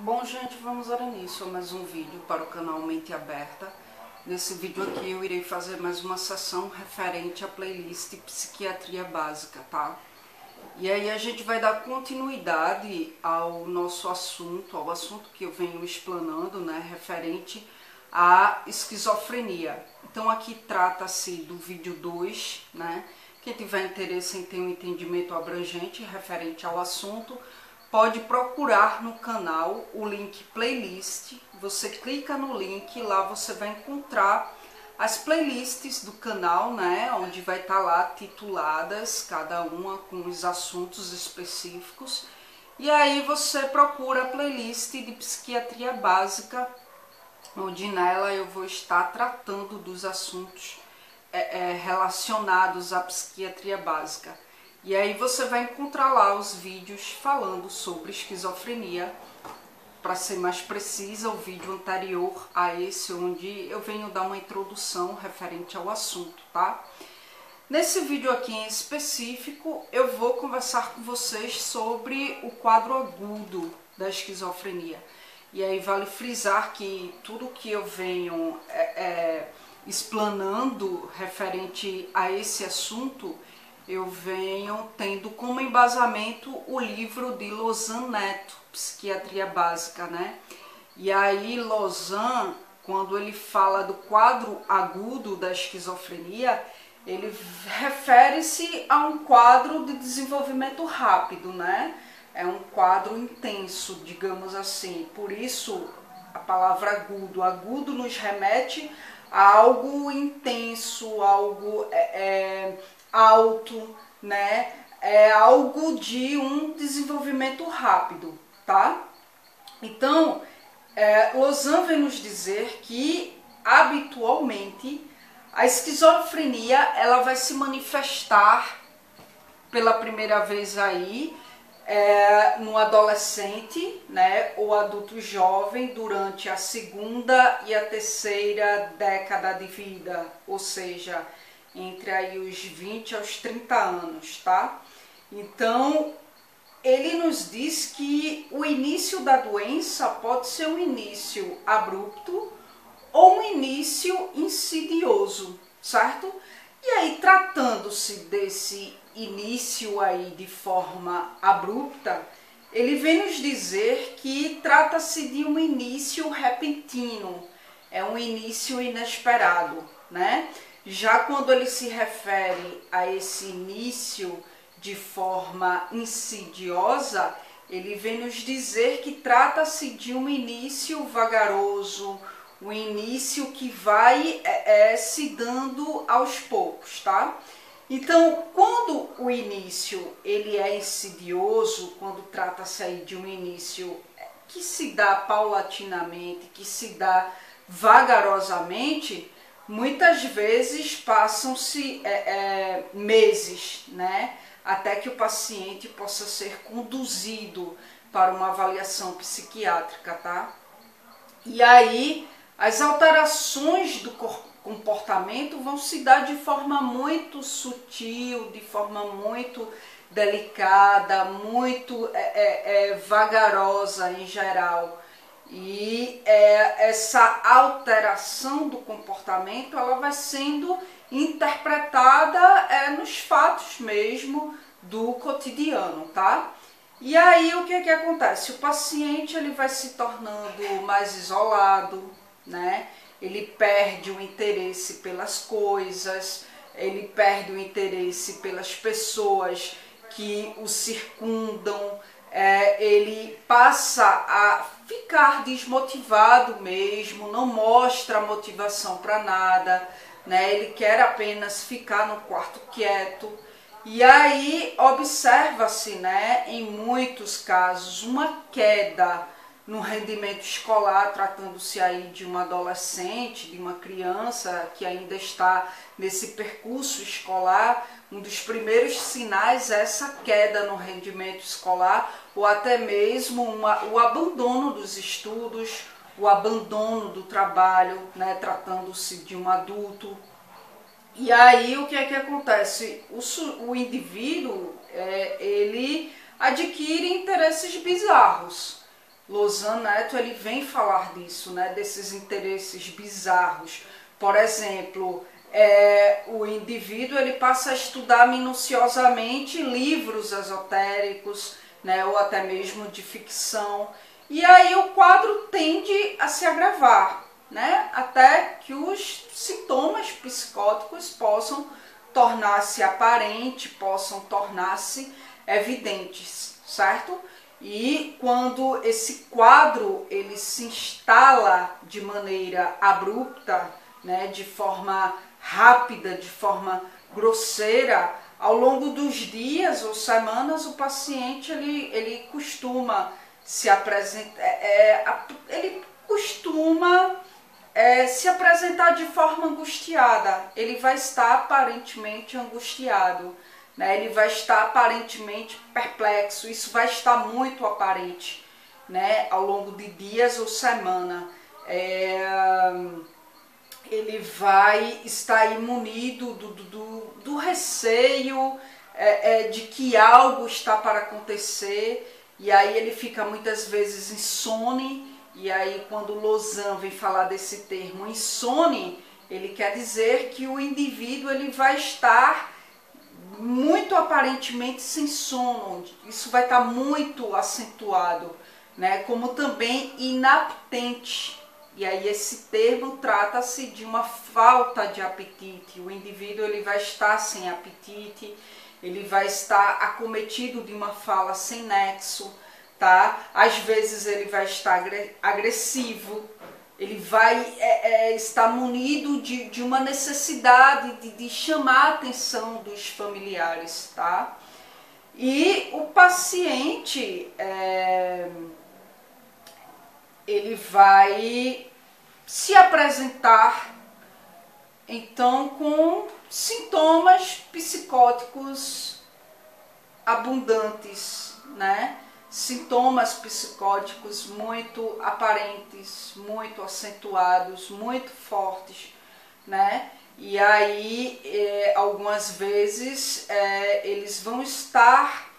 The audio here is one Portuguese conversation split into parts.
Bom, gente, vamos dar início a mais um vídeo para o canal Mente Aberta. Nesse vídeo aqui eu irei fazer mais uma sessão referente à playlist Psiquiatria Básica, tá? E aí a gente vai dar continuidade ao nosso assunto, ao assunto que eu venho explanando, né, referente à esquizofrenia. Então aqui trata-se do vídeo 2, né? Quem tiver interesse em ter um entendimento abrangente referente ao assunto, pode procurar no canal o link playlist. Você clica no link, lá você vai encontrar as playlists do canal, né, onde vai estar lá tituladas, cada uma com os assuntos específicos. E aí você procura a playlist de Psiquiatria Básica, onde nela eu vou estar tratando dos assuntos relacionados à psiquiatria básica. E aí você vai encontrar lá os vídeos falando sobre esquizofrenia. Para ser mais precisa, o vídeo anterior a esse, onde eu venho dar uma introdução referente ao assunto, tá? Nesse vídeo aqui em específico, eu vou conversar com vocês sobre o quadro agudo da esquizofrenia. E aí vale frisar que tudo que eu venho explanando referente a esse assunto, eu venho tendo como embasamento o livro de Lausanne Neto, Psiquiatria Básica, né? E aí Lausanne, quando ele fala do quadro agudo da esquizofrenia, ele refere-se a um quadro de desenvolvimento rápido, né? É um quadro intenso, digamos assim. Por isso a palavra agudo. Agudo nos remete a algo intenso, algo alto, né? É algo de um desenvolvimento rápido, tá? Então, Lausanne vem nos dizer que, habitualmente, a esquizofrenia ela vai se manifestar pela primeira vez aí no adolescente, né, ou adulto jovem durante a segunda e a terceira década de vida, ou seja, entre aí os 20 aos 30 anos, tá? Então, ele nos diz que o início da doença pode ser um início abrupto ou um início insidioso, certo? E aí, tratando-se desse início aí de forma abrupta, ele vem nos dizer que trata-se de um início repentino, é um início inesperado, né? Já quando ele se refere a esse início de forma insidiosa, ele vem nos dizer que trata-se de um início vagaroso, um início que vai se dando aos poucos, tá? Então, quando o início ele é insidioso, quando trata-se aí de um início que se dá paulatinamente, que se dá vagarosamente, muitas vezes passam-se meses, né, até que o paciente possa ser conduzido para uma avaliação psiquiátrica, tá? E aí as alterações do comportamento vão se dar de forma muito sutil, de forma muito delicada, muito vagarosa em geral. E essa alteração do comportamento ela vai sendo interpretada nos fatos mesmo do cotidiano, tá? E aí o que acontece? O paciente ele vai se tornando mais isolado, né? Ele perde o interesse pelas coisas, ele perde o interesse pelas pessoas que o circundam, ele passa a ficar desmotivado mesmo, não mostra motivação para nada, né? Ele quer apenas ficar no quarto quieto. E aí observa-se, né, em muitos casos, uma queda no rendimento escolar, tratando-se aí de um adolescente, de uma criança que ainda está nesse percurso escolar. Um dos primeiros sinais é essa queda no rendimento escolar, ou até mesmo o abandono dos estudos, o abandono do trabalho, né, tratando-se de um adulto. E aí o que acontece? O indivíduo ele adquire interesses bizarros. Lausanne Neto ele vem falar disso, né, desses interesses bizarros. Por exemplo, o indivíduo ele passa a estudar minuciosamente livros esotéricos, né, ou até mesmo de ficção, e aí o quadro tende a se agravar, né, até que os sintomas psicóticos possam tornar-se aparentes, possam tornar-se evidentes, certo? E quando esse quadro ele se instala de maneira abrupta, né, de forma rápida, de forma grosseira, ao longo dos dias ou semanas o paciente ele costuma se apresentar, ele costuma se apresentar de forma angustiada. Ele vai estar aparentemente angustiado, né? Ele vai estar aparentemente perplexo. Isso vai estar muito aparente, né? Ao longo de dias ou semana. Ele vai estar imunido do receio de que algo está para acontecer, e aí ele fica muitas vezes insone. E aí quando Lausanne vem falar desse termo insone, ele quer dizer que o indivíduo ele vai estar muito aparentemente sem sono. Isso vai estar muito acentuado, né? Como também inapetente. E aí esse termo trata-se de uma falta de apetite. O indivíduo ele vai estar sem apetite, ele vai estar acometido de uma fala sem nexo, tá? Às vezes ele vai estar agressivo, ele vai estar munido de uma necessidade de chamar a atenção dos familiares, tá? E o paciente ele vai se apresentar então com sintomas psicóticos abundantes, né? Sintomas psicóticos muito aparentes, muito acentuados, muito fortes, né? E aí, algumas vezes, eles vão estar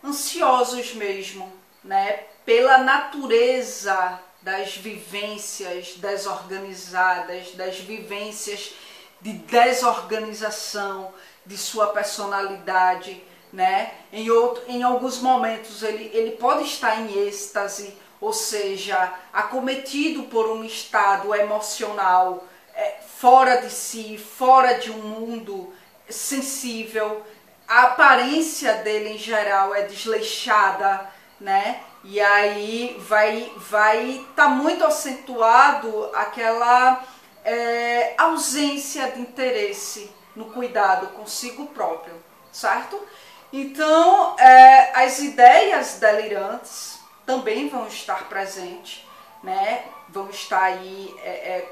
ansiosos mesmo, né? Pela natureza das vivências desorganizadas, das vivências de desorganização de sua personalidade, né? Em alguns momentos ele pode estar em êxtase, ou seja, acometido por um estado emocional fora de si, fora de um mundo sensível. A aparência dele em geral é desleixada, né? E aí vai estar muito acentuado aquela ausência de interesse no cuidado consigo próprio, certo? Então, as ideias delirantes também vão estar presentes, né? Vão estar aí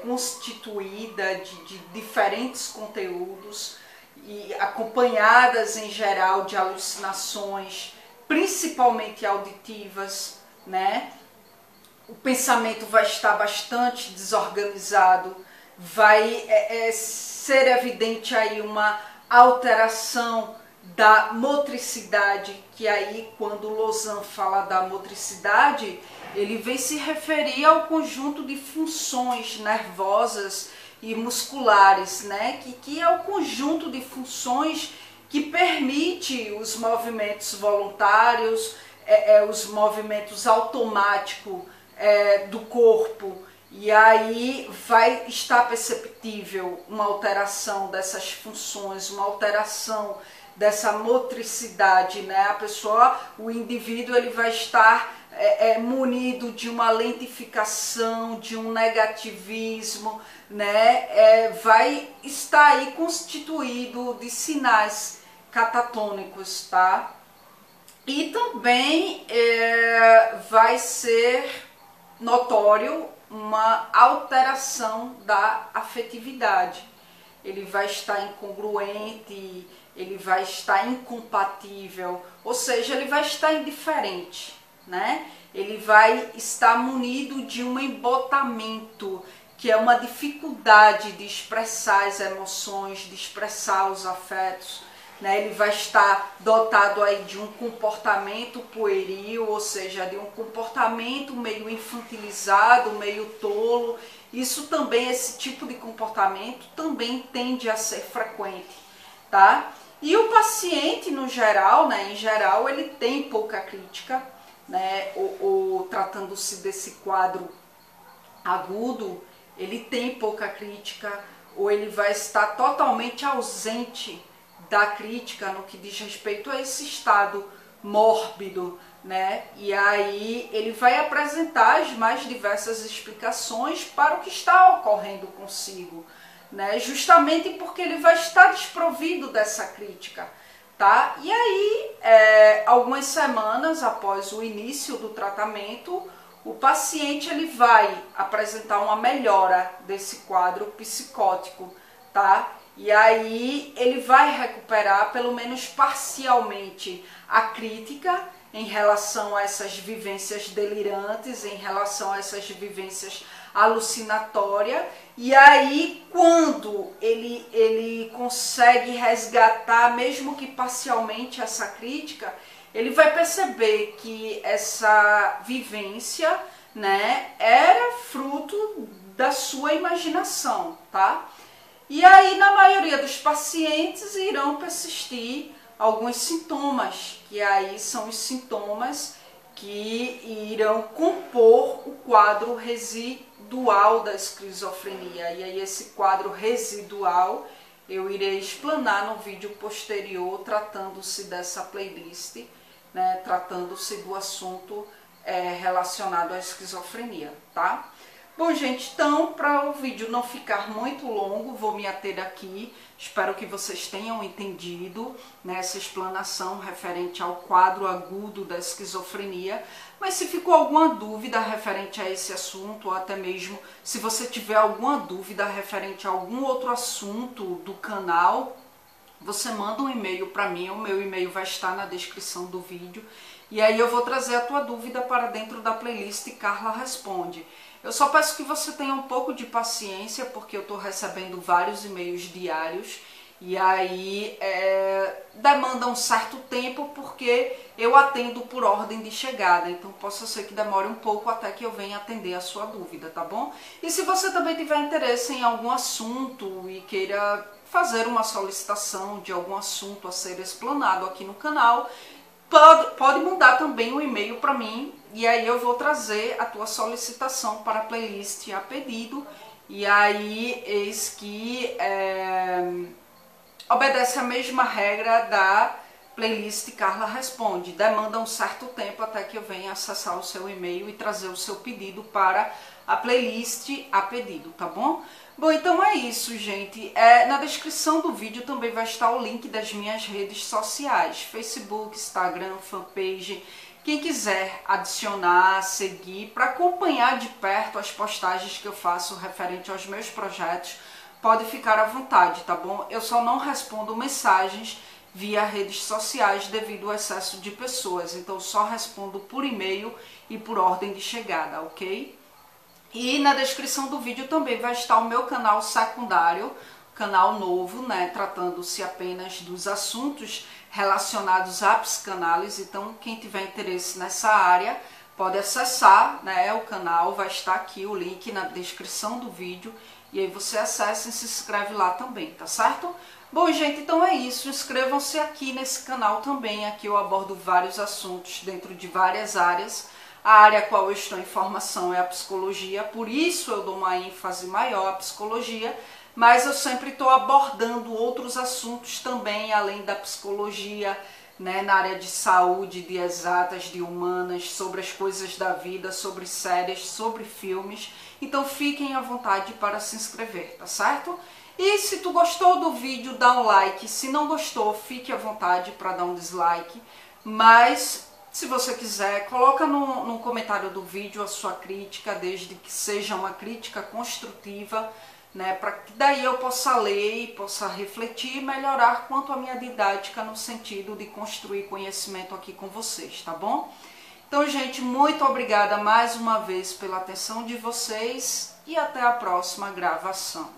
constituídas de diferentes conteúdos e acompanhadas em geral de alucinações, principalmente auditivas, né? O pensamento vai estar bastante desorganizado, vai ser evidente aí uma alteração da motricidade, que aí quando Lausanne fala da motricidade, ele vem se referir ao conjunto de funções nervosas e musculares, né? Que é o conjunto de funções que permite os movimentos voluntários, os movimentos automáticos do corpo. E aí vai estar perceptível uma alteração dessas funções, uma alteração dessa motricidade, né? A pessoa, o indivíduo, ele vai estar munido de uma lentificação, de um negativismo, né? Vai estar aí constituído de sinais catatônicos, tá? E também vai ser notório uma alteração da afetividade. Ele vai estar incongruente, ele vai estar incompatível, ou seja, ele vai estar indiferente, né? Ele vai estar munido de um embotamento, que é uma dificuldade de expressar as emoções, de expressar os afetos, né? Ele vai estar dotado aí de um comportamento pueril, ou seja, de um comportamento meio infantilizado, meio tolo. Isso também, esse tipo de comportamento também tende a ser frequente, tá? E o paciente, no geral, né, em geral, ele tem pouca crítica, né, ou tratando-se desse quadro agudo, ele tem pouca crítica, ou ele vai estar totalmente ausente da crítica no que diz respeito a esse estado mórbido, né? E aí ele vai apresentar as mais diversas explicações para o que está ocorrendo consigo, né? Justamente porque ele vai estar desprovido dessa crítica, tá? E aí, algumas semanas após o início do tratamento, o paciente ele vai apresentar uma melhora desse quadro psicótico, tá? E aí ele vai recuperar, pelo menos parcialmente, a crítica em relação a essas vivências delirantes, em relação a essas vivências alucinatórias. E aí, quando ele consegue resgatar, mesmo que parcialmente, essa crítica, ele vai perceber que essa vivência, né, era fruto da sua imaginação, tá? E aí, na maioria dos pacientes, irão persistir alguns sintomas, que aí são os sintomas que irão compor o quadro residual da esquizofrenia. E aí, esse quadro residual eu irei explanar no vídeo posterior, tratando-se dessa playlist, né, tratando-se do assunto relacionado à esquizofrenia, tá? Bom, gente, então, para o vídeo não ficar muito longo, vou me ater aqui. Espero que vocês tenham entendido, né, essa explanação referente ao quadro agudo da esquizofrenia. Mas se ficou alguma dúvida referente a esse assunto, ou até mesmo se você tiver alguma dúvida referente a algum outro assunto do canal, você manda um e-mail para mim. O meu e-mail vai estar na descrição do vídeo. E aí eu vou trazer a tua dúvida para dentro da playlist Carla Responde. Eu só peço que você tenha um pouco de paciência, porque eu estou recebendo vários e-mails diários e aí demanda um certo tempo, porque eu atendo por ordem de chegada, então possa ser que demore um pouco até que eu venha atender a sua dúvida, tá bom? E se você também tiver interesse em algum assunto e queira fazer uma solicitação de algum assunto a ser explanado aqui no canal, pode mandar também um e-mail para mim, e aí eu vou trazer a tua solicitação para a playlist a pedido. E aí eis que obedece a mesma regra da playlist Carla Responde. Demanda um certo tempo até que eu venha acessar o seu e-mail e trazer o seu pedido para a playlist a pedido, tá bom? Bom, então é isso, gente. Na descrição do vídeo também vai estar o link das minhas redes sociais, Facebook, Instagram, fanpage. Quem quiser adicionar, seguir, para acompanhar de perto as postagens que eu faço referente aos meus projetos, pode ficar à vontade, tá bom? Eu só não respondo mensagens via redes sociais devido ao excesso de pessoas, então só respondo por e-mail e por ordem de chegada, ok? E na descrição do vídeo também vai estar o meu canal secundário, canal novo, né, tratando-se apenas dos assuntos relacionados à psicanálise. Então, quem tiver interesse nessa área pode acessar, né, o canal, vai estar aqui o link na descrição do vídeo, e aí você acessa e se inscreve lá também, tá certo? Bom, gente, então é isso. Inscrevam-se aqui nesse canal também. Aqui eu abordo vários assuntos dentro de várias áreas. A área a qual eu estou em formação é a psicologia, por isso eu dou uma ênfase maior à psicologia, mas eu sempre estou abordando outros assuntos também, além da psicologia, né, na área de saúde, de exatas, de humanas, sobre as coisas da vida, sobre séries, sobre filmes. Então fiquem à vontade para se inscrever, tá certo? E se tu gostou do vídeo, dá um like. Se não gostou, fique à vontade para dar um dislike. Mas se você quiser, coloca no comentário do vídeo a sua crítica, desde que seja uma crítica construtiva, né, para que daí eu possa ler e possa refletir e melhorar quanto à minha didática no sentido de construir conhecimento aqui com vocês, tá bom? Então, gente, muito obrigada mais uma vez pela atenção de vocês e até a próxima gravação.